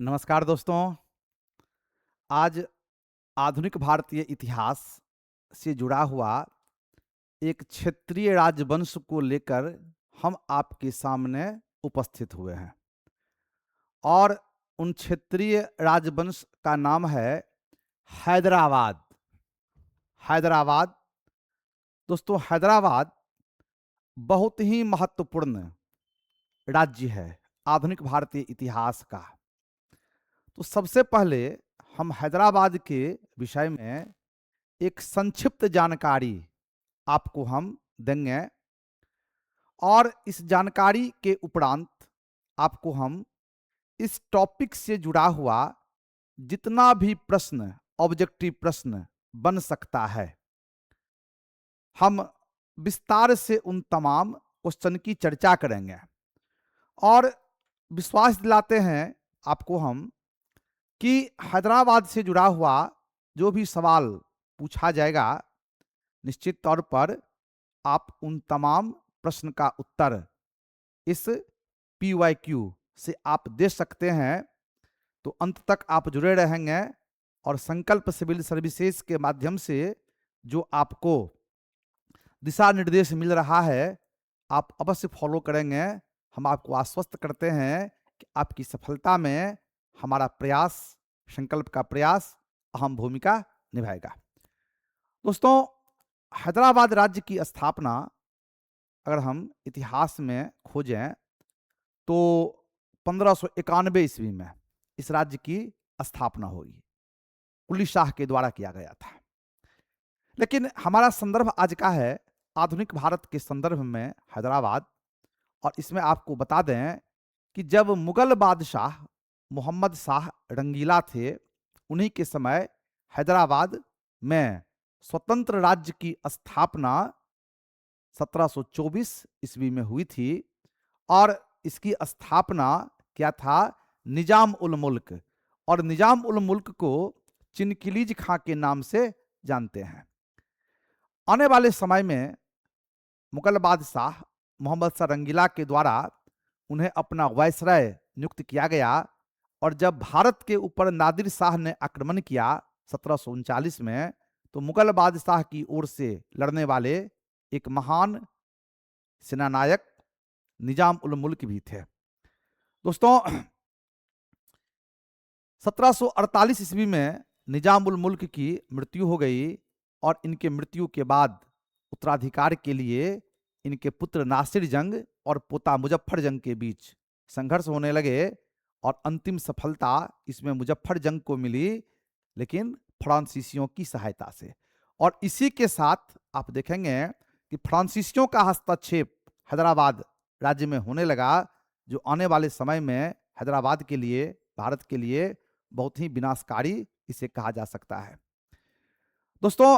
नमस्कार दोस्तों। आज आधुनिक भारतीय इतिहास से जुड़ा हुआ एक क्षेत्रीय राजवंश को लेकर हम आपके सामने उपस्थित हुए हैं और उन क्षेत्रीय राजवंश का नाम है हैदराबाद। हैदराबाद दोस्तों, हैदराबाद बहुत ही महत्वपूर्ण राज्य है आधुनिक भारतीय इतिहास का। तो सबसे पहले हम हैदराबाद के विषय में एक संक्षिप्त जानकारी आपको हम देंगे और इस जानकारी के उपरांत आपको हम इस टॉपिक से जुड़ा हुआ जितना भी प्रश्न, ऑब्जेक्टिव प्रश्न बन सकता है, हम विस्तार से उन तमाम क्वेश्चन की चर्चा करेंगे और विश्वास दिलाते हैं आपको हम कि हैदराबाद से जुड़ा हुआ जो भी सवाल पूछा जाएगा, निश्चित तौर पर आप उन तमाम प्रश्न का उत्तर इस PYQ से आप दे सकते हैं। तो अंत तक आप जुड़े रहेंगे और संकल्प सिविल सर्विसेज के माध्यम से जो आपको दिशा निर्देश मिल रहा है, आप अवश्य फॉलो करेंगे। हम आपको आश्वस्त करते हैं कि आपकी सफलता में हमारा प्रयास, संकल्प का प्रयास अहम भूमिका निभाएगा। दोस्तों, हैदराबाद राज्य की स्थापना अगर हम इतिहास में खोजें तो 1591 ईस्वी में इस राज्य की स्थापना हुई, कुली शाह के द्वारा किया गया था। लेकिन हमारा संदर्भ आज का है आधुनिक भारत के संदर्भ में हैदराबाद, और इसमें आपको बता दें कि जब मुगल बादशाह मोहम्मद शाह रंगीला थे, उन्हीं के समय हैदराबाद में स्वतंत्र राज्य की स्थापना 1724 ईस्वी में हुई थी और इसकी स्थापना क्या था, निजाम उल मुल्क, और निजाम उल मुल्क को चिनकिलीज खां के नाम से जानते हैं। आने वाले समय में मुगल बादशाह मोहम्मद शाह रंगीला के द्वारा उन्हें अपना वायसराय नियुक्त किया गया और जब भारत के ऊपर नादिर शाह ने आक्रमण किया 1739 में, तो मुगल बादशाह की ओर से लड़ने वाले एक महान सेनानायक निजाम उल मुल्क भी थे। दोस्तों, 1748 ईस्वी में निजाम उल मुल्क की मृत्यु हो गई और इनके मृत्यु के बाद उत्तराधिकार के लिए इनके पुत्र नासिर जंग और पोता मुजफ्फर जंग के बीच संघर्ष होने लगे और अंतिम सफलता इसमें मुजफ्फर जंग को मिली, लेकिन फ्रांसीसियों की सहायता से। और इसी के साथ आप देखेंगे कि फ्रांसीसियों का हस्तक्षेप हैदराबाद राज्य में होने लगा, जो आने वाले समय में हैदराबाद के लिए, भारत के लिए बहुत ही विनाशकारी इसे कहा जा सकता है। दोस्तों,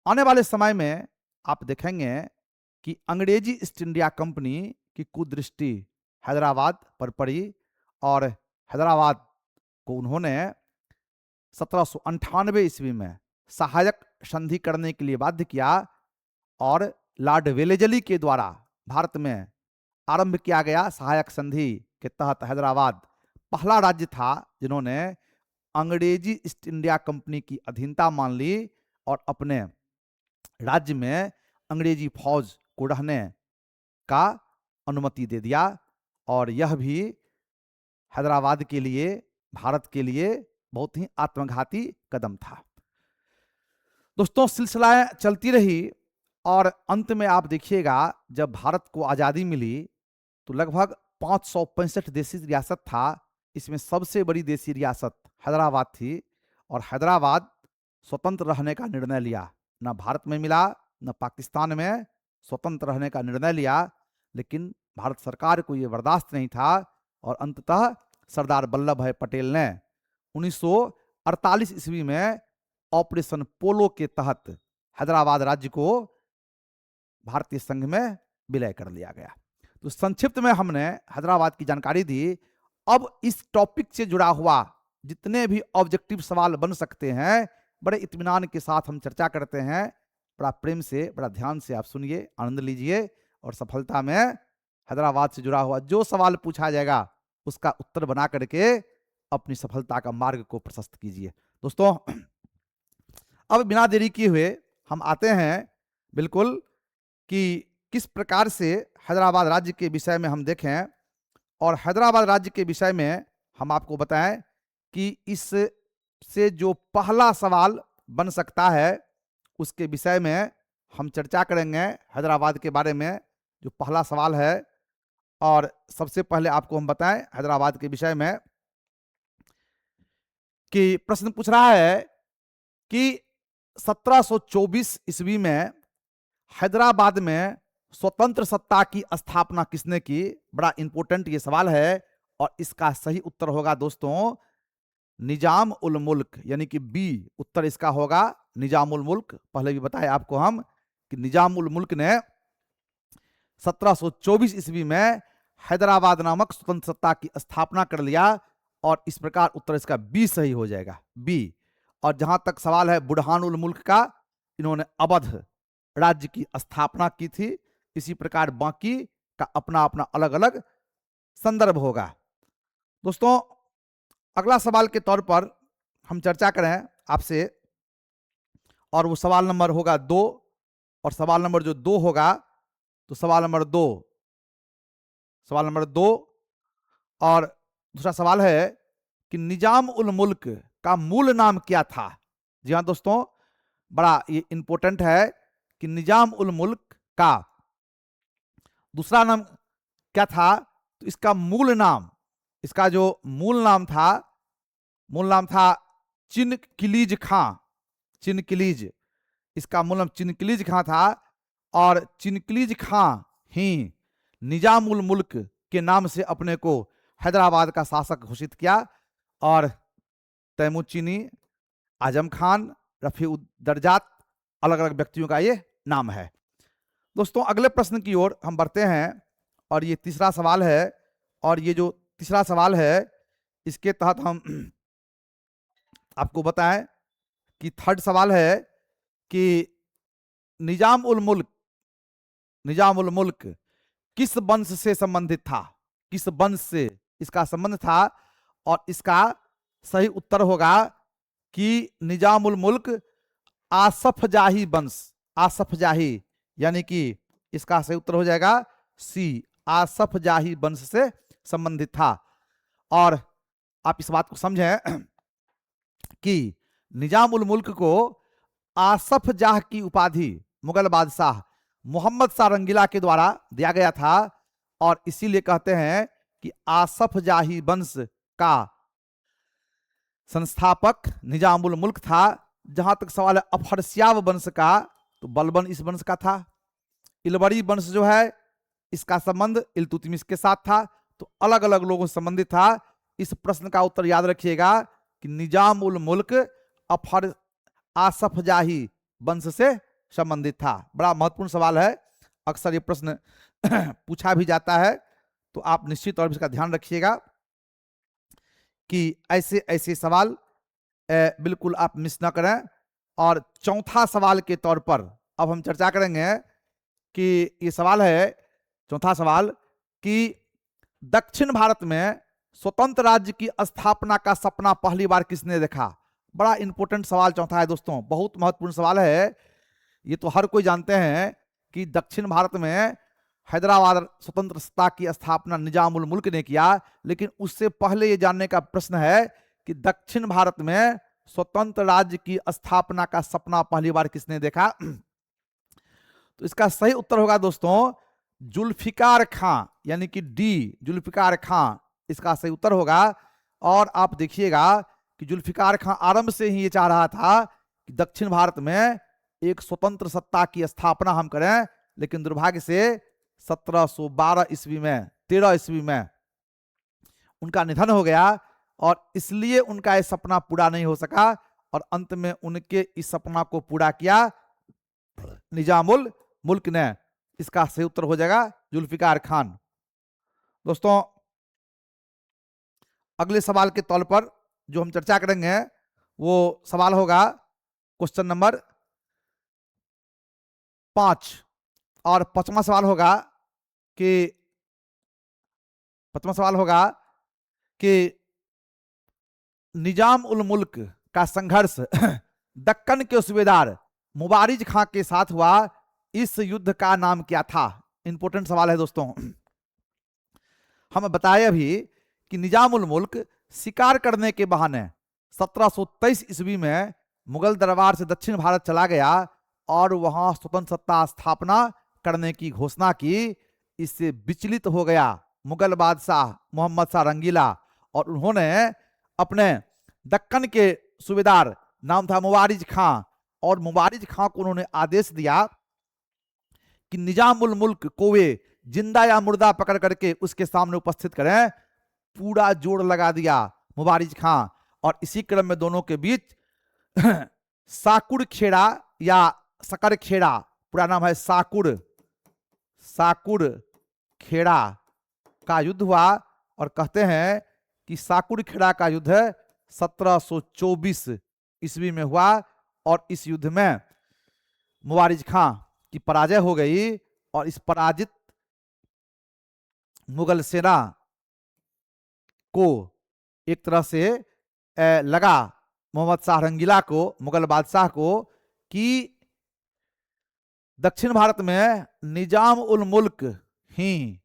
आने वाले समय में आप देखेंगे कि अंग्रेजी ईस्ट इंडिया कंपनी की कुदृष्टि हैदराबाद पर पड़ी और हैदराबाद को उन्होंने 1798 ईस्वी में सहायक संधि करने के लिए बाध्य किया और लॉर्ड वेलेजली के द्वारा भारत में आरंभ किया गया सहायक संधि के तहत हैदराबाद पहला राज्य था जिन्होंने अंग्रेजी ईस्ट इंडिया कंपनी की अधीनता मान ली और अपने राज्य में अंग्रेजी फौज को रहने का अनुमति दे दिया। और यह भी हैदराबाद के लिए, भारत के लिए बहुत ही आत्मघाती कदम था। दोस्तों, सिलसिलाएं चलती रही और अंत में आप देखिएगा जब भारत को आज़ादी मिली तो लगभग 565 देशी रियासत था, इसमें सबसे बड़ी देशी रियासत हैदराबाद थी और हैदराबाद स्वतंत्र रहने का निर्णय लिया। न भारत में मिला न पाकिस्तान में, स्वतंत्र रहने का निर्णय लिया, लेकिन भारत सरकार को यह बर्दाश्त नहीं था और अंततः सरदार वल्लभ भाई पटेल ने 1948 ईस्वी में ऑपरेशन पोलो के तहत हैदराबाद राज्य को भारतीय संघ में विलय कर लिया गया। तो संक्षिप्त में हमने हैदराबाद की जानकारी दी। अब इस टॉपिक से जुड़ा हुआ जितने भी ऑब्जेक्टिव सवाल बन सकते हैं, बड़े इत्मीनान के साथ हम चर्चा करते हैं। बड़ा प्रेम से, बड़ा ध्यान से आप सुनिए, आनंद लीजिए और सफलता में हैदराबाद से जुड़ा हुआ जो सवाल पूछा जाएगा उसका उत्तर बना करके अपनी सफलता का मार्ग को प्रशस्त कीजिए। दोस्तों, अब बिना देरी किए हुए हम आते हैं बिल्कुल कि किस प्रकार से हैदराबाद राज्य के विषय में हम देखें, और हैदराबाद राज्य के विषय में हम आपको बताएं कि इस से जो पहला सवाल बन सकता है उसके विषय में हम चर्चा करेंगे। हैदराबाद के बारे में जो पहला सवाल है, और सबसे पहले आपको हम बताएं हैदराबाद के विषय में कि प्रश्न पूछ रहा है कि 1724 ईस्वी में हैदराबाद में स्वतंत्र सत्ता की स्थापना किसने की। बड़ा इंपॉर्टेंट ये सवाल है, और इसका सही उत्तर होगा दोस्तों निजाम उल मुल्क, यानी कि बी उत्तर इसका होगा निजाम उल मुल्क। पहले भी बताया आपको हम कि निजाम उल मुल्क ने 1724 ईस्वी में हैदराबाद नामक स्वतंत्र सत्ता की स्थापना कर लिया, और इस प्रकार उत्तर इसका बी सही हो जाएगा, बी। और जहां तक सवाल है बुरहान उल मुल्क का, इन्होंने अवध राज्य की स्थापना की थी। इसी प्रकार बाकी का अपना अपना अलग अलग संदर्भ होगा। दोस्तों, अगला सवाल के तौर पर हम चर्चा करें आपसे, और वो सवाल नंबर होगा 2, और सवाल नंबर जो 2 होगा, तो सवाल नंबर 2 और दूसरा सवाल है कि निजाम उल मुल्क का मूल नाम क्या था। जी हाँ दोस्तों, बड़ा ये इंपॉर्टेंट है कि निजाम उल मुल्क का दूसरा नाम क्या था। तो इसका मूल नाम, इसका जो मूल नाम था चिनकिलीज खां। चिनकिलीज, इसका मूल नाम चिनकिलीज खां था, और चिनकिलीज खां ही निजाम उल मुल्क के नाम से अपने को हैदराबाद का शासक घोषित किया। और तैमूरचीनी, आजम खान, रफीउद्दर्जात अलग अलग व्यक्तियों का ये नाम है। दोस्तों, अगले प्रश्न की ओर हम बढ़ते हैं, और ये तीसरा सवाल है। और ये जो तीसरा सवाल है, इसके तहत हम आपको बताएं कि थर्ड सवाल है कि निजाम उल मुल्क किस वंश से संबंधित था, किस वंश से इसका संबंध था। और इसका सही उत्तर होगा कि निजाम उल मुल्क आसफ जाही वंश, आसफ जाही, यानी कि इसका सही उत्तर हो जाएगा सी, आसफ जाही वंश से संबंधित था। और आप इस बात को समझें कि निजाम उल मुल्क को आसफ जाह की उपाधि मुगल बादशाह मोहम्मद शाह रंगीला के द्वारा दिया गया था, और इसीलिए कहते हैं कि आसफ जाही वंश का संस्थापक निजाम उल मुल्क था। जहां तक सवाल है अफरसियाब वंश का, तो बलबन इस वंश का था। इलबरी वंश जो है, इसका संबंध इल्तुतमिश के साथ था। तो अलग अलग लोगों से संबंधित था। इस प्रश्न का उत्तर याद रखिएगा कि निजाम उल मुल्क अफर आसफ जाही वंश से संबंधित था। बड़ा महत्वपूर्ण सवाल है, अक्सर ये प्रश्न पूछा भी जाता है, तो आप निश्चित तौर पर इसका ध्यान रखिएगा कि ऐसे ऐसे सवाल बिल्कुल आप मिस ना करें। और चौथा सवाल के तौर पर अब हम चर्चा करेंगे कि ये सवाल है, चौथा सवाल, कि दक्षिण भारत में स्वतंत्र राज्य की स्थापना का सपना पहली बार किसने देखा। बड़ा इंपॉर्टेंट सवाल चौथा है दोस्तों, बहुत महत्वपूर्ण सवाल है। ये तो हर कोई जानते हैं कि दक्षिण भारत में हैदराबाद स्वतंत्रता की स्थापना निजाम उल मुल्क ने किया, लेकिन उससे पहले ये जानने का प्रश्न है कि दक्षिण भारत में स्वतंत्र राज्य की स्थापना का सपना पहली बार किसने देखा। तो इसका सही उत्तर होगा दोस्तों जुल्फिकार खां, यानी कि डी, जुल्फिकार खां इसका सही उत्तर होगा। और आप देखिएगा कि जुल्फिकार खां आरंभ से ही ये चाह रहा था कि दक्षिण भारत में एक स्वतंत्र सत्ता की स्थापना हम करें, लेकिन दुर्भाग्य से 1712 ईस्वी में, 13 ईस्वी में उनका निधन हो गया, और इसलिए उनका यह सपना पूरा नहीं हो सका। और अंत में उनके इस सपना को पूरा किया निजामुल मुल्क ने। इसका सही उत्तर हो जाएगा जुल्फिकार खान। दोस्तों, अगले सवाल के तौर पर जो हम चर्चा करेंगे वो सवाल होगा क्वेश्चन नंबर 5, और पांचवा सवाल होगा कि निजाम उल मुल्क का संघर्ष दक्कन के सूबेदार मुबारिज खां के साथ हुआ, इस युद्ध का नाम क्या था? इंपॉर्टेंट सवाल है दोस्तों। हम बताए अभी कि निजाम उल मुल्क शिकार करने के बहाने 1723 ईस्वी में मुगल दरबार से दक्षिण भारत चला गया और वहां स्वतंत्र सत्ता स्थापना करने की घोषणा की। इससे विचलित हो गया मुगल बादशाह मोहम्मद शाह रंगीला और उन्होंने अपने दक्कन के सूबेदार, नाम था मुबारिज खां, और मुबारिज खां को उन्होंने आदेश दिया कि निजाम उल मुल्क को वे जिंदा या मुर्दा पकड़ करके उसके सामने उपस्थित करें। पूरा जोर लगा दिया मुबारिज खां और इसी क्रम में दोनों के बीच साकुड़ खेड़ा या सकर खेड़ा, पूरा नाम है साकुड़ खेड़ा का युद्ध हुआ। और कहते हैं कि साकुड़ खेड़ा का युद्ध 1724 ईस्वी में हुआ और इस युद्ध में मुबारिज खां की पराजय हो गई और इस पराजित मुगल सेना को एक तरह से लगा मोहम्मद शाह रंगीला को, मुगल बादशाह को, कि दक्षिण भारत में निजाम उल मुल्क ही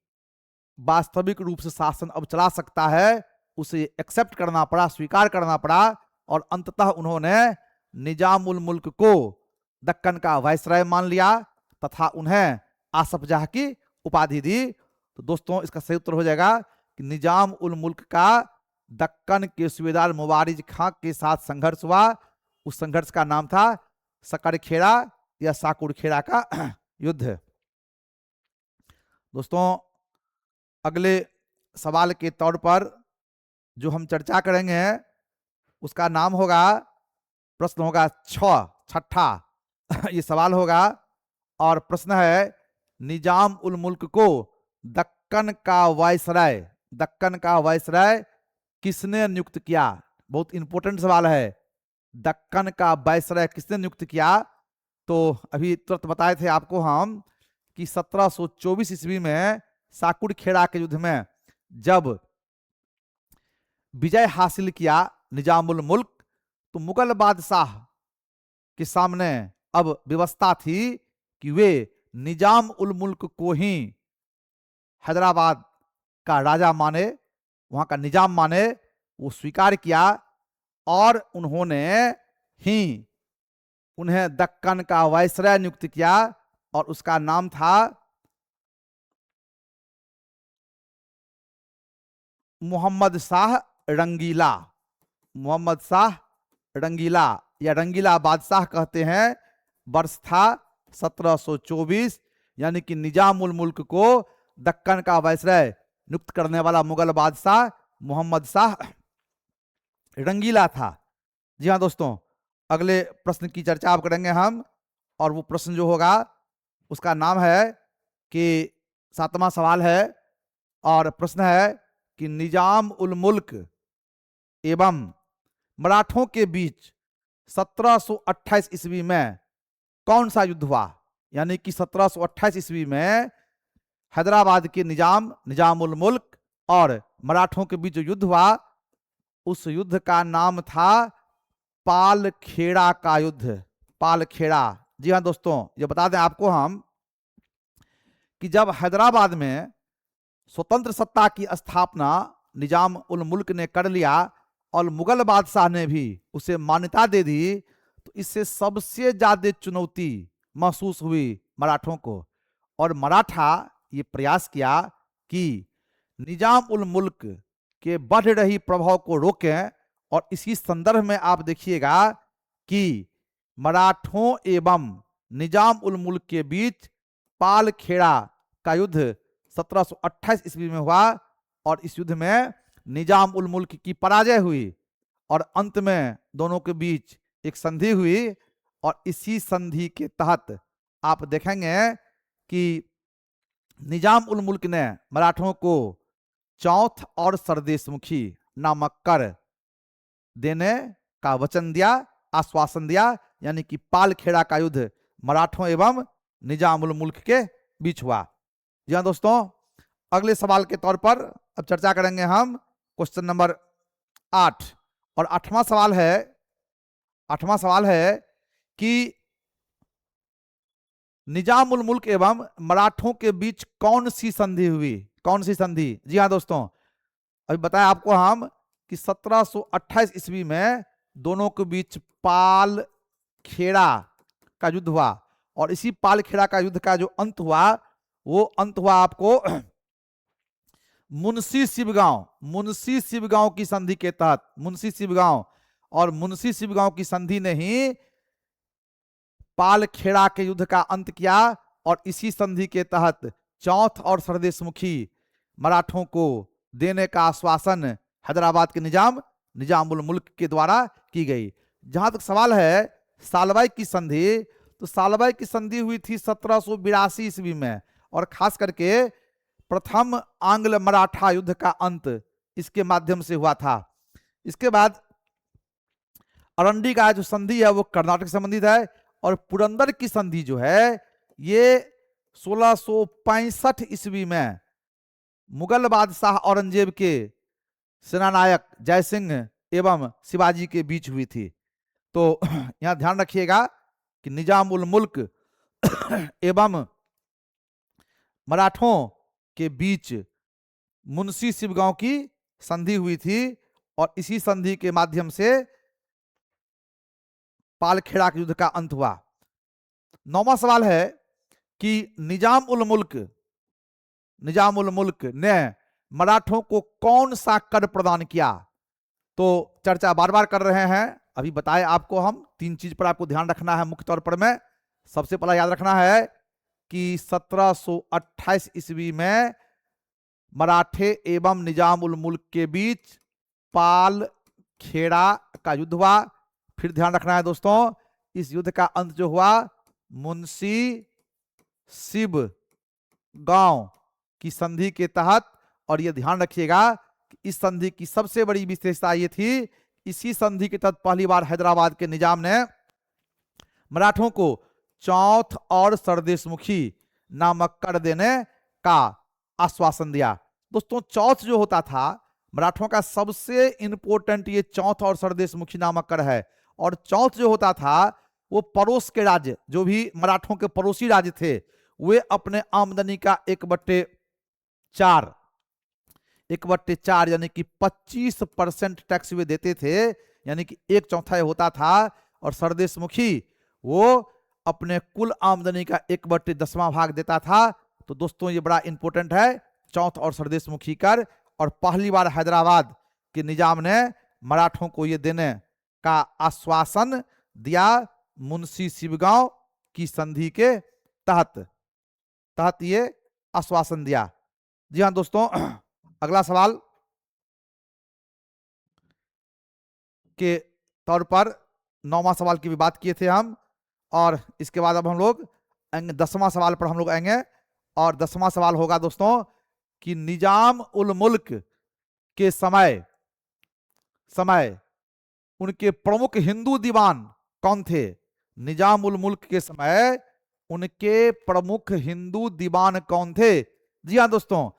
वास्तविक रूप से शासन अब चला सकता है। उसे एक्सेप्ट करना पड़ा, स्वीकार करना पड़ा और अंततः उन्होंने निजाम उल मुल्क को दक्कन का वायसराय मान लिया तथा उन्हें आसफ जाह की उपाधि दी। तो दोस्तों इसका सही उत्तर हो जाएगा कि निजाम उल मुल्क का दक्कन के सूबेदार मुबारिज खां के साथ संघर्ष हुआ। उस संघर्ष का नाम था सकरखेड़ा या साकुड़ खेड़ा का युद्ध। दोस्तों अगले सवाल के तौर पर जो हम चर्चा करेंगे उसका नाम होगा, प्रश्न होगा छठा ये सवाल होगा और प्रश्न है निजाम उल मुल्क को दक्कन का वायसराय किसने नियुक्त किया? बहुत इंपॉर्टेंट सवाल है। दक्कन का वायसराय किसने नियुक्त किया? तो अभी तुरंत बताए थे आपको हम कि 1724 ईस्वी में साकुड़ खेड़ा के युद्ध में जब विजय हासिल किया निजाम उल मुल्क, तो मुगल बादशाह के सामने अब व्यवस्था थी कि वे निजाम उल मुल्क को ही हैदराबाद का राजा माने, वहां का निजाम माने। वो स्वीकार किया और उन्हें दक्कन का वायसराय नियुक्त किया और उसका नाम था मोहम्मद शाह रंगीला या रंगीला बादशाह कहते हैं। वर्ष था 1724, यानी कि निजाम उल मुल्क को दक्कन का वायसराय नियुक्त करने वाला मुगल बादशाह मोहम्मद शाह रंगीला था। जी हाँ दोस्तों, अगले प्रश्न की चर्चा आप करेंगे हम, और वो प्रश्न जो होगा उसका नाम है कि 7वां सवाल है और प्रश्न है कि निजाम उल मुल्क एवं मराठों के बीच 1728 ईस्वी में कौन सा युद्ध हुआ? यानी कि 1728 ईस्वी में हैदराबाद के निजाम उल मुल्क और मराठों के बीच जो युद्ध हुआ, उस युद्ध का नाम था पालखेड़ा का युद्ध। पालखेड़ा। जी हाँ दोस्तों, ये बता दें आपको हम कि जब हैदराबाद में स्वतंत्र सत्ता की स्थापना निजाम उल मुल्क ने कर लिया और मुगल बादशाह ने भी उसे मान्यता दे दी, तो इससे सबसे ज्यादा चुनौती महसूस हुई मराठों को। और मराठा ये प्रयास किया कि निजाम उल मुल्क के बढ़ रही प्रभाव को रोकें। और इसी संदर्भ में आप देखिएगा कि मराठों एवं निजाम उल मुल्क के बीच पालखेड़ा का युद्ध 1728 ईस्वी में हुआ और इस युद्ध में निजाम उल मुल्क की पराजय हुई और अंत में दोनों के बीच एक संधि हुई। और इसी संधि के तहत आप देखेंगे कि निजाम उल मुल्क ने मराठों को चौथ और सरदेशमुखी नामक कर देने का वचन दिया, आश्वासन दिया, यानी कि पालखेड़ा का युद्ध मराठों एवं निजाम उल मुल्क के बीच हुआ। जी हाँ दोस्तों, अगले सवाल के तौर पर अब चर्चा करेंगे हम क्वेश्चन नंबर 8 और आठवां सवाल है कि निजाम उल मुल्क एवं मराठों के बीच कौन सी संधि हुई? कौन सी संधि? जी हाँ दोस्तों, अभी बताया आपको हम कि 1728 ईस्वी में दोनों के बीच पाल खेड़ा का युद्ध हुआ, और इसी पाल खेड़ा का युद्ध का जो अंत हुआ, वो अंत हुआ आपको मुंशी शिवगांव की संधि के तहत। मुंशी शिवगांव, और मुंशी शिवगांव की संधि ने ही पाल खेड़ा के युद्ध का अंत किया, और इसी संधि के तहत चौथ और सरदेशमुखी मराठों को देने का आश्वासन हैदराबाद के निजामुल मुल्क के द्वारा की गई। जहां तक सवाल है सालबाई की संधि, तो सालबाई की संधि हुई थी 1782 ईस्वी में, और खास करके प्रथम आंग्ल मराठा युद्ध का अंत इसके माध्यम से हुआ था। इसके बाद अरंडी का जो संधि है वो कर्नाटक से संबंधित है, और पुरंदर की संधि जो है ये 1665 ईस्वी में मुगल बादशाह औरंगजेब के सेनानायक जयसिंह एवं शिवाजी के बीच हुई थी। तो यहां ध्यान रखिएगा कि निजाम उल मुल्क एवं मराठों के बीच मुंशी शिवगांव की संधि हुई थी, और इसी संधि के माध्यम से पालखेड़ा के युद्ध का अंत हुआ। 9वां सवाल है कि निजाम उल मुल्क ने मराठों को कौन सा कर प्रदान किया? तो चर्चा बार बार कर रहे हैं, अभी बताए आपको हम 3 चीज पर आपको ध्यान रखना है मुख्य तौर पर। में सबसे पहला याद रखना है कि 1728 ईस्वी में मराठे एवं निजाम उल मुल्क के बीच पाल खेड़ा का युद्ध हुआ। फिर ध्यान रखना है दोस्तों, इस युद्ध का अंत जो हुआ मुंशी शिव गांव की संधि के तहत, और यह ध्यान रखिएगा कि इस संधि की सबसे बड़ी विशेषता ये थी, इसी संधि के तहत पहली बार हैदराबाद के निजाम ने मराठों को चौथ और सरदेशमुखी नामक कर देने का आश्वासन दिया। दोस्तों चौथ जो होता था मराठों का सबसे इंपॉर्टेंट ये चौथ और सरदेशमुखी नामक कर है, और चौथ जो होता था वो पड़ोस के राज्य, जो भी मराठों के पड़ोसी राज्य थे, वे अपने आमदनी का 1/4 यानी कि 25% टैक्स वे देते थे, यानी कि 1/4 होता था। और सरदेशमुखी वो अपने कुल आमदनी का 1/10वां भाग देता था। तो दोस्तों ये बड़ा इंपॉर्टेंट है चौथ और सरदेशमुखी कर, और पहली बार हैदराबाद के निजाम ने मराठों को ये देने का आश्वासन दिया मुंशी शिवगांव की संधि के तहत ये आश्वासन दिया। जी हाँ दोस्तों, अगला सवाल के तौर पर 9वां सवाल की भी बात किए थे हम, और इसके बाद अब हम लोग 10वां सवाल पर हम लोग आएंगे। और 10वां सवाल होगा दोस्तों कि निजाम उल मुल्क के समय उनके प्रमुख हिंदू दीवान कौन थे? निजाम उल मुल्क के समय उनके प्रमुख हिंदू दीवान कौन थे? जी हाँ दोस्तों,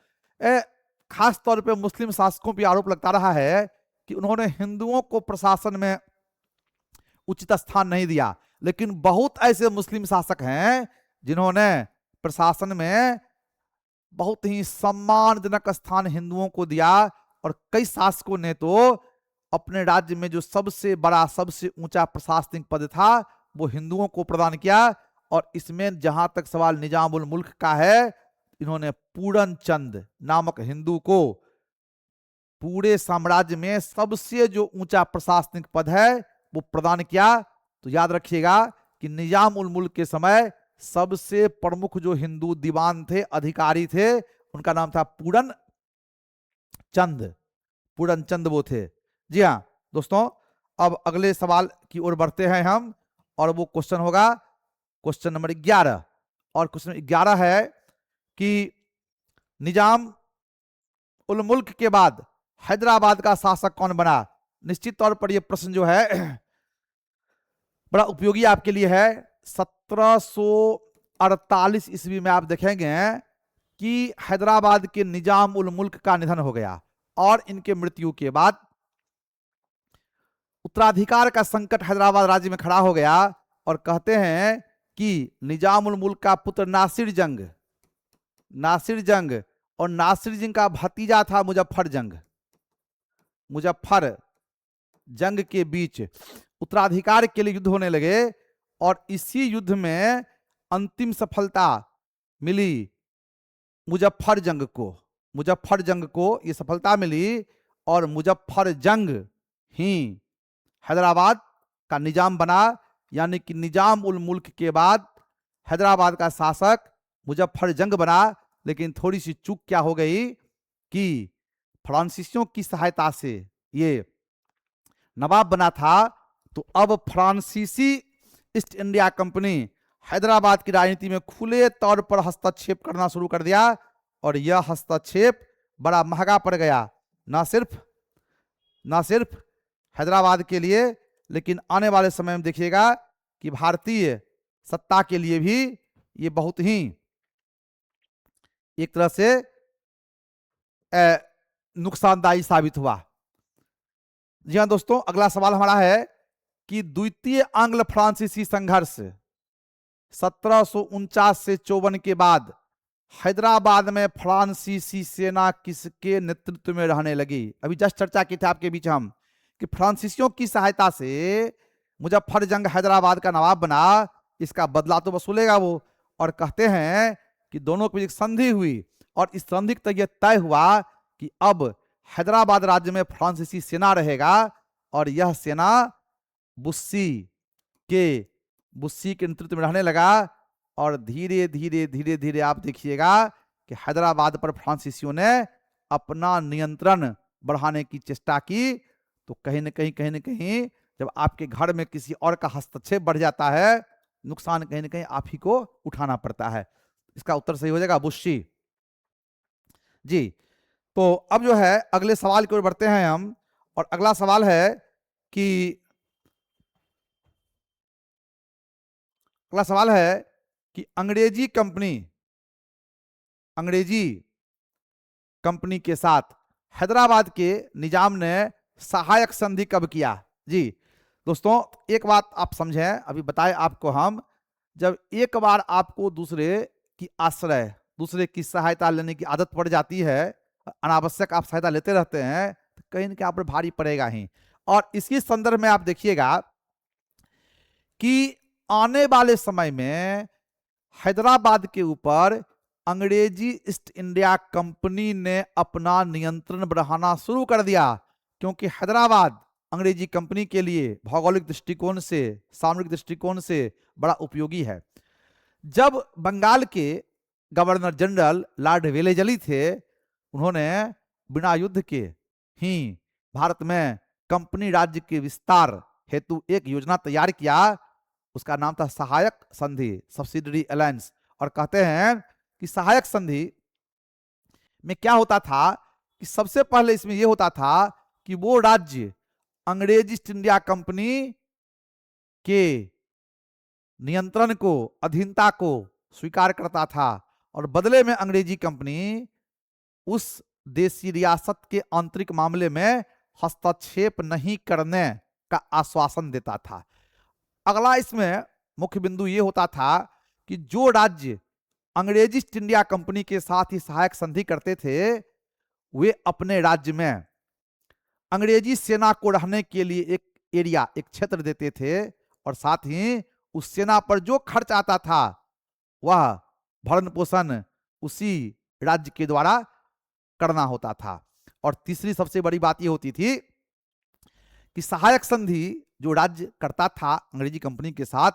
खास तौर पे मुस्लिम शासकों पर आरोप लगता रहा है कि उन्होंने हिंदुओं को प्रशासन में उचित स्थान नहीं दिया, लेकिन बहुत ऐसे मुस्लिम शासक हैं जिन्होंने प्रशासन में बहुत ही सम्मानजनक स्थान हिंदुओं को दिया, और कई शासकों ने तो अपने राज्य में जो सबसे बड़ा सबसे ऊंचा प्रशासनिक पद था वो हिंदुओं को प्रदान किया। और इसमें जहां तक सवाल निजाम उल मुल्क का है, इन्होंने पूरन चंद नामक हिंदू को पूरे साम्राज्य में सबसे जो ऊंचा प्रशासनिक पद है वो प्रदान किया। तो याद रखिएगा कि निजाम उल मुल्क के समय सबसे प्रमुख जो हिंदू दीवान थे, अधिकारी थे, उनका नाम था पूरन चंद वो थे। जी हाँ दोस्तों, अब अगले सवाल की ओर बढ़ते हैं हम, और वो क्वेश्चन होगा क्वेश्चन नंबर 11। और क्वेश्चन 11 है कि निजाम उल मुल्क के बाद हैदराबाद का शासक कौन बना? निश्चित तौर पर यह प्रश्न जो है बड़ा उपयोगी आपके लिए है। 1748 ईस्वी में आप देखेंगे कि हैदराबाद के निजाम उल मुल्क का निधन हो गया, और इनके मृत्यु के बाद उत्तराधिकार का संकट हैदराबाद राज्य में खड़ा हो गया और कहते हैं कि निजामुल मुल्क का पुत्र नासिर जंग और नासिर जंग का भतीजा था मुजफ्फर जंग के बीच उत्तराधिकार के लिए युद्ध होने लगे और इसी युद्ध में अंतिम सफलता मिली मुजफ्फर जंग को ये सफलता मिली और मुजफ्फर जंग ही हैदराबाद का निजाम बना, यानी कि निजाम उल मुल्क के बाद हैदराबाद का शासक मुजफ्फर जंग बना। लेकिन थोड़ी सी चूक क्या हो गई कि फ्रांसीसियों की सहायता से ये नवाब बना था, तो अब फ्रांसीसी ईस्ट इंडिया कंपनी हैदराबाद की राजनीति में खुले तौर पर हस्तक्षेप करना शुरू कर दिया और यह हस्तक्षेप बड़ा महंगा पड़ गया, ना सिर्फ हैदराबाद के लिए, लेकिन आने वाले समय में देखिएगा कि भारतीय सत्ता के लिए भी ये बहुत ही एक तरह से नुकसानदायी साबित हुआ। जी हाँ दोस्तों, अगला सवाल हमारा है कि द्वितीय आंग्ल फ्रांसीसी संघर्ष 1749 से 54 के बाद हैदराबाद में फ्रांसीसी सेना किसके नेतृत्व में रहने लगी। अभी जस्ट चर्चा की थी आपके बीच हम कि फ्रांसीसियों की सहायता से मुजफ्फर जंग हैदराबाद का नवाब बना, इसका बदला तो वसूलेगा वो। और कहते हैं कि दोनों के बीच संधि हुई और इस संधि तक यह तय हुआ कि अब हैदराबाद राज्य में फ्रांसीसी सेना रहेगा और यह सेना बुस्सी के नेतृत्व में रहने लगा। और धीरे धीरे आप देखिएगा कि हैदराबाद पर फ्रांसीसियों ने अपना नियंत्रण बढ़ाने की चेष्टा की। तो कहीं न कहीं जब आपके घर में किसी और का हस्तक्षेप बढ़ जाता है, नुकसान कहीं न कहीं आप ही को उठाना पड़ता है। इसका उत्तर सही हो जाएगा बुस्सी जी। तो अब जो है अगले सवाल की ओर बढ़ते हैं हम, और अगला सवाल है कि अंग्रेजी कंपनी के साथ हैदराबाद के निजाम ने सहायक संधि कब किया। जी दोस्तों, एक बात आप समझें, अभी बताए आपको हम, जब एक बार आपको दूसरे की सहायता लेने की आदत पड़ जाती है, अनावश्यक आप सहायता लेते रहते हैं, तो कहीं न कहीं आप पर भारी पड़ेगा ही। और इसी संदर्भ में आप देखिएगा कि आने वाले समय में हैदराबाद के ऊपर अंग्रेजी ईस्ट इंडिया कंपनी ने अपना नियंत्रण बढ़ाना शुरू कर दिया, क्योंकि हैदराबाद अंग्रेजी कंपनी के लिए भौगोलिक दृष्टिकोण से, सामरिक दृष्टिकोण से बड़ा उपयोगी है। जब बंगाल के गवर्नर जनरल लॉर्ड वेलेजली थे, उन्होंने बिना युद्ध के ही भारत में कंपनी राज्य के विस्तार हेतु एक योजना तैयार किया। उसका नाम था सहायक संधि, सब्सिडरी अलायंस। और कहते हैं कि सहायक संधि में क्या होता था कि सबसे पहले इसमें यह होता था कि वो राज्य अंग्रेजी ईस्ट इंडिया कंपनी के नियंत्रण को, अधीनता को स्वीकार करता था, और बदले में अंग्रेजी कंपनी उस देशी रियासत के आंतरिक मामले में हस्तक्षेप नहीं करने का आश्वासन देता था। अगला इसमें मुख्य बिंदु यह होता था कि जो राज्य अंग्रेजी ईस्ट इंडिया कंपनी के साथ ही सहायक संधि करते थे, वे अपने राज्य में अंग्रेजी सेना को रहने के लिए एक क्षेत्र देते थे, और साथ ही उस सेना पर जो खर्च आता था वह भरण पोषण उसी राज्य के द्वारा करना होता था। और तीसरी सबसे बड़ी बात यह होती थी कि सहायक संधि जो राज्य करता था अंग्रेजी कंपनी के साथ,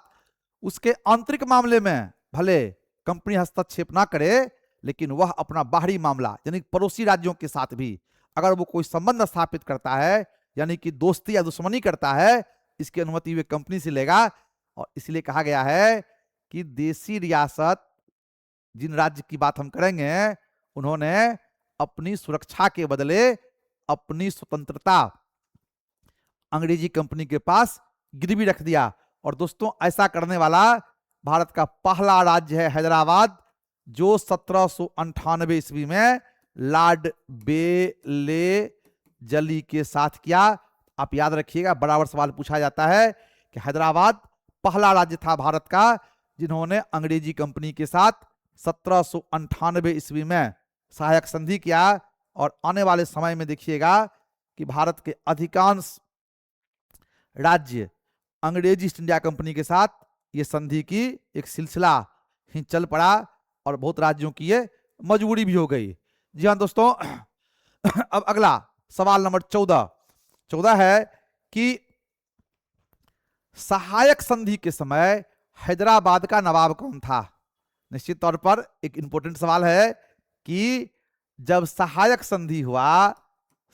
उसके आंतरिक मामले में भले कंपनी हस्तक्षेप ना करे, लेकिन वह अपना बाहरी मामला यानी पड़ोसी राज्यों के साथ भी अगर वो कोई संबंध स्थापित करता है, यानी कि दोस्ती या दुश्मनी करता है, इसकी अनुमति वे कंपनी से लेगा। और इसलिए कहा गया है कि देशी रियासत, जिन राज्य की बात हम करेंगे, उन्होंने अपनी सुरक्षा के बदले अपनी स्वतंत्रता अंग्रेजी कंपनी के पास गिरवी रख दिया। और दोस्तों, ऐसा करने वाला भारत का पहला राज्य है हैदराबाद, जो 1798 ईस्वी में लॉर्ड वेलेजली के साथ किया। आप याद रखिएगा, बराबर सवाल पूछा जाता है कि हैदराबाद पहला राज्य था भारत का जिन्होंने अंग्रेजी कंपनी के साथ 1798 ईस्वी में सहायक संधि किया। और आने वाले समय में देखिएगा कि भारत के अधिकांश राज्य अंग्रेजी ईस्ट इंडिया कंपनी के साथ ये संधि की एक सिलसिला ही चल पड़ा और बहुत राज्यों की ये मजबूरी भी हो गई। जी हाँ दोस्तों, अब अगला सवाल नंबर 14 है कि सहायक संधि के समय हैदराबाद का नवाब कौन था। निश्चित तौर पर एक इंपॉर्टेंट सवाल है कि जब सहायक संधि हुआ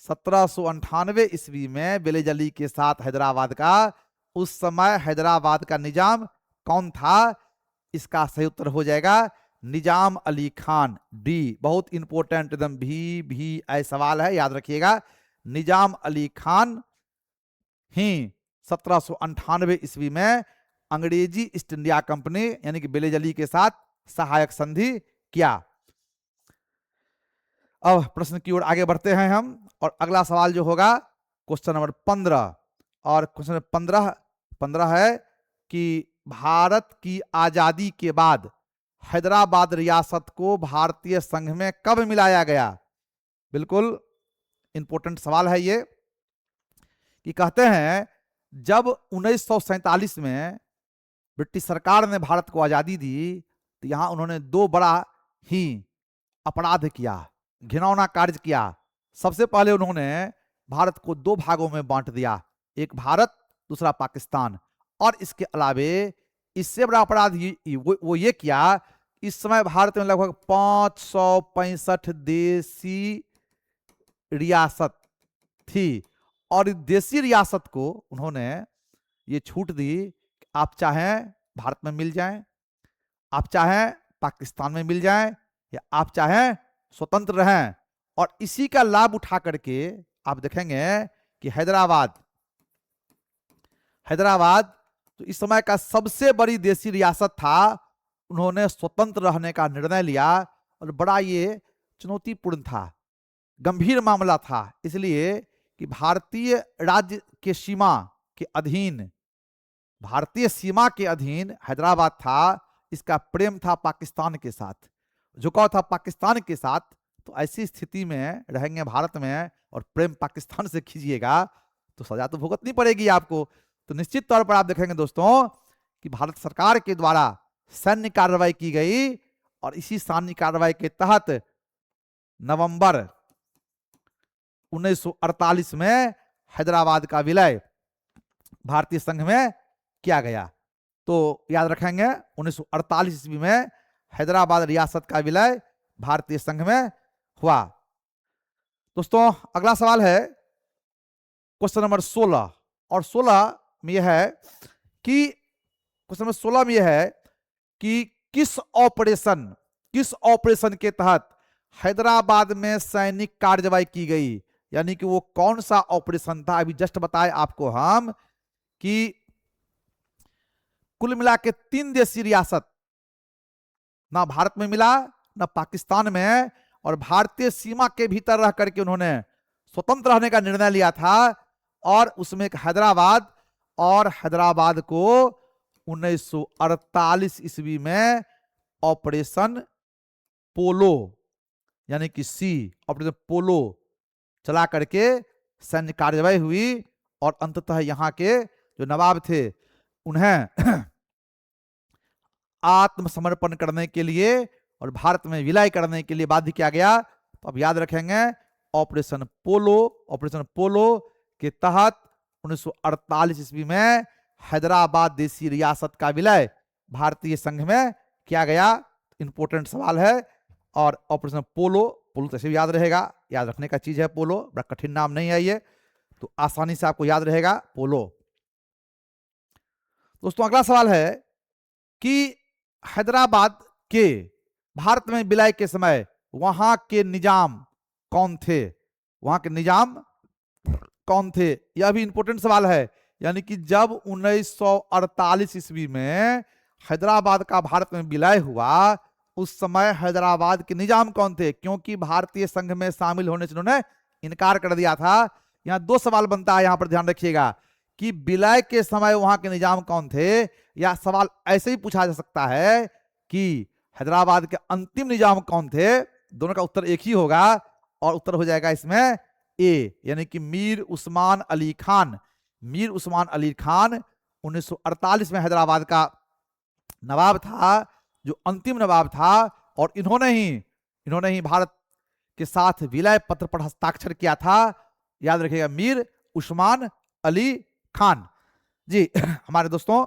1798 ईस्वी में बेलेजली के साथ हैदराबाद का, उस समय हैदराबाद का निजाम कौन था। इसका सही उत्तर हो जाएगा निजाम अली खान। डी, बहुत इंपॉर्टेंट, एकदम भी ऐ सवाल है, याद रखिएगा। निजाम अली खान ही 1798 ईस्वी में अंग्रेजी ईस्ट इंडिया कंपनी यानी कि बेलेजली के साथ सहायक संधि किया। अब प्रश्न की ओर आगे बढ़ते हैं हम, और अगला सवाल जो होगा क्वेश्चन नंबर 15, और क्वेश्चन नंबर 15 है कि भारत की आजादी के बाद हैदराबाद रियासत को भारतीय संघ में कब मिलाया गया। बिल्कुल इंपॉर्टेंट सवाल है ये, कि कहते हैं जब 1947 में ब्रिटिश सरकार ने भारत को आजादी दी तो यहां उन्होंने दो बड़ा ही अपराध किया, घिनौना कार्य किया। सबसे पहले उन्होंने भारत को दो भागों में बांट दिया, एक भारत दूसरा पाकिस्तान। और इसके अलावे इससे बड़ा अपराध वो ये किया, इस समय भारत में लगभग 565 देसी रियासत थी, और इस देसी रियासत को उन्होंने ये छूट दी कि आप चाहें भारत में मिल जाएं, आप चाहें पाकिस्तान में मिल जाएं, या आप चाहें स्वतंत्र रहें। और इसी का लाभ उठा करके आप देखेंगे कि हैदराबाद तो इस समय का सबसे बड़ी देसी रियासत था, उन्होंने स्वतंत्र रहने का निर्णय लिया। और बड़ा ये चुनौतीपूर्ण था, गंभीर मामला था, इसलिए कि भारतीय राज्य के सीमा के अधीन, भारतीय सीमा के अधीन हैदराबाद था। इसका प्रेम था पाकिस्तान के साथ, झुकाव था पाकिस्तान के साथ। तो ऐसी स्थिति में रहेंगे भारत में और प्रेम पाकिस्तान से खींचिएगा तो सजा तो भुगतनी पड़ेगी आपको। तो निश्चित तौर पर आप देखेंगे दोस्तों कि भारत सरकार के द्वारा सैन्य कार्रवाई की गई, और इसी सैन्य कार्रवाई के तहत नवंबर 1948 में हैदराबाद का विलय भारतीय संघ में किया गया। तो याद रखेंगे 1948 ईस्वी में हैदराबाद रियासत का विलय भारतीय संघ में हुआ। दोस्तों अगला सवाल है क्वेश्चन नंबर 16, और 16 में यह है कि क्वेश्चन नंबर 16 में यह है कि किस ऑपरेशन के तहत हैदराबाद में सैनिक कार्रवाई की गई, यानी कि वो कौन सा ऑपरेशन था। अभी जस्ट बताए आपको हम कि कुल मिला के 3 देशी रियासत ना भारत में मिला ना पाकिस्तान में, और भारतीय सीमा के भीतर रह करके उन्होंने स्वतंत्र रहने का निर्णय लिया था। और उसमें एक हैदराबाद, और हैदराबाद को 1948 ईस्वी में ऑपरेशन पोलो यानी कि ऑपरेशन पोलो चला करके सैन्य कार्रवाई हुई, और अंततः यहां के जो नवाब थे उन्हें आत्मसमर्पण करने के लिए और भारत में विलय करने के लिए बाध्य किया गया। तो अब याद रखेंगे ऑपरेशन पोलो के तहत 1948 ईस्वी में हैदराबाद देशी रियासत का विलय भारतीय संघ में किया गया। इंपॉर्टेंट सवाल है, और ऑपरेशन पोलो तैसे भी याद रहेगा, याद रखने का चीज है पोलो, बड़ा कठिन नाम नहीं है ये, तो आसानी से आपको याद रहेगा पोलो। दोस्तों अगला सवाल है कि हैदराबाद के भारत में विलय के समय वहां के निजाम कौन थे, यह भी इंपॉर्टेंट सवाल है। यानी कि जब 1948 ईस्वी में हैदराबाद का भारत में विलय हुआ, उस समय हैदराबाद के निजाम कौन थे, क्योंकि भारतीय संघ में शामिल होने से उन्होंने इनकार कर दिया था। यहाँ दो सवाल बनता है, यहाँ पर ध्यान रखिएगा कि विलय के समय वहां के निजाम कौन थे, या सवाल ऐसे ही पूछा जा सकता है कि हैदराबाद के अंतिम निजाम कौन थे। दोनों का उत्तर एक ही होगा और उत्तर हो जाएगा इसमें ए, यानी कि मीर उस्मान अली खान। मीर उस्मान अली खान 1948 में हैदराबाद का नवाब था, जो अंतिम नवाब था, और इन्होंने ही भारत के साथ विलय पत्र पर हस्ताक्षर किया था। याद रखिएगा, मीर उस्मान अली खान जी। हमारे दोस्तों,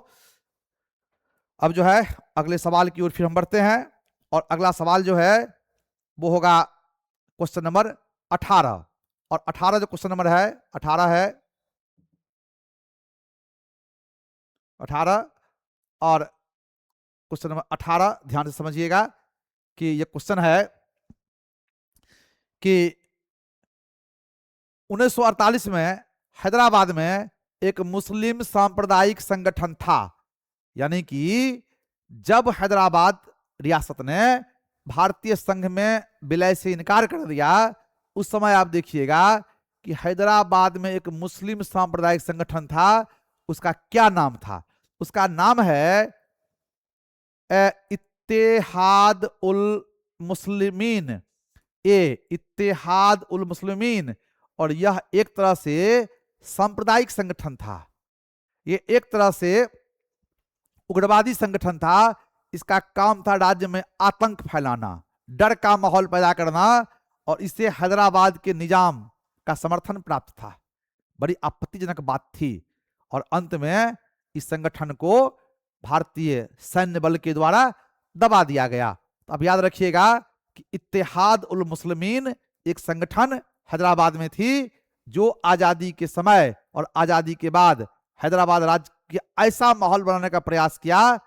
अब जो है अगले सवाल की ओर फिर हम बढ़ते हैं, और अगला सवाल जो है वो होगा क्वेश्चन नंबर 18। और 18 जो क्वेश्चन नंबर है, 18 है 18, और क्वेश्चन नंबर 18 ध्यान से समझिएगा कि ये क्वेश्चन है कि 1948 में हैदराबाद में एक मुस्लिम सांप्रदायिक संगठन था। यानी कि जब हैदराबाद रियासत ने भारतीय संघ में विलय से इनकार कर दिया, उस समय आप देखिएगा कि हैदराबाद में एक मुस्लिम सांप्रदायिक संगठन था। उसका क्या नाम था? उसका नाम है इत्तेहाद उल मुस्लिमीन, इत्तेहाद उल मुस्लिमीन। और यह एक तरह से सांप्रदायिक संगठन था, ये एक तरह से उग्रवादी संगठन था। इसका काम था राज्य में आतंक फैलाना, डर का माहौल पैदा करना, और इससे हैदराबाद के निजाम का समर्थन प्राप्त था। बड़ी आपत्तिजनक बात थी, और अंत में इस संगठन को भारतीय सैन्य बल के द्वारा दबा दिया गया। तो अब याद रखिएगा कि इत्तेहाद उल मुस्लिमीन एक संगठन हैदराबाद में थी, जो आजादी के समय और आजादी के बाद हैदराबाद राज्य के ऐसा माहौल बनाने का प्रयास किया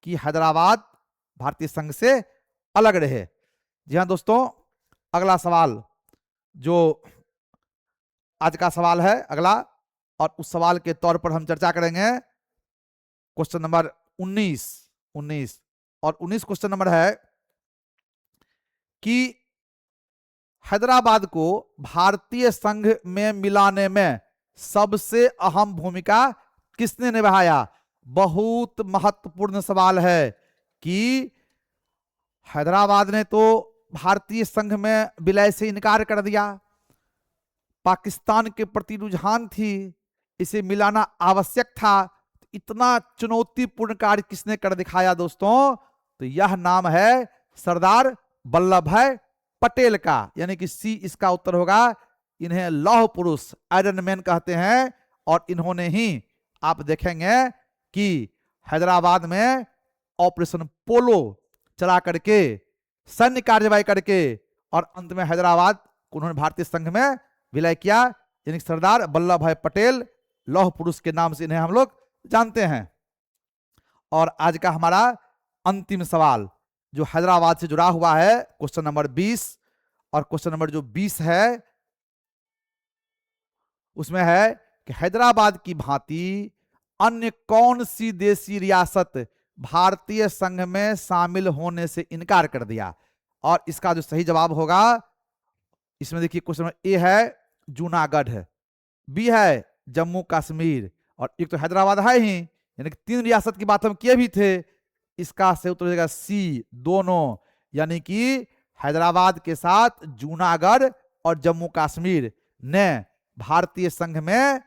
कि हैदराबाद भारतीय संघ से अलग रहे। जी हाँ दोस्तों, अगला सवाल जो आज का सवाल है अगला, और उस सवाल के तौर पर हम चर्चा करेंगे क्वेश्चन नंबर 19। और 19 क्वेश्चन नंबर है कि हैदराबाद को भारतीय संघ में मिलाने में सबसे अहम भूमिका किसने निभाया? बहुत महत्वपूर्ण सवाल है कि हैदराबाद ने तो भारतीय संघ में विलय से इनकार कर दिया, पाकिस्तान के प्रति रुझान थी, इसे मिलाना आवश्यक था। इतना चुनौतीपूर्ण कार्य किसने कर दिखाया दोस्तों? तो यह नाम है सरदार वल्लभ भाई पटेल का, यानी कि सी इसका उत्तर होगा। इन्हें लौह पुरुष, आयरन मैन कहते हैं, और इन्होंने ही आप देखेंगे कि हैदराबाद में ऑपरेशन पोलो चला करके, सैन्य कार्यवाही करके, और अंत में हैदराबाद को उन्होंने भारतीय संघ में विलय किया। यानी सरदार वल्लभ भाई पटेल, लौह पुरुष के नाम से इन्हें हम लोग जानते हैं। और आज का हमारा अंतिम सवाल जो हैदराबाद से जुड़ा हुआ है, क्वेश्चन नंबर 20। और क्वेश्चन नंबर जो 20 है उसमें है कि हैदराबाद की भांति अन्य कौन सी देशी रियासत भारतीय संघ में शामिल होने से इनकार कर दिया? और इसका जो सही जवाब होगा, इसमें देखिए क्वेश्चन नंबर ए है जूनागढ़, बी है जम्मू कश्मीर, और एक तो हैदराबाद है ही, यानी कि 3 रियासत की बात हम किए भी थे। इसका सही उत्तर हो जाएगा सी, दोनों। यानी कि हैदराबाद के साथ जूनागढ़ और जम्मू कश्मीर ने भारतीय संघ में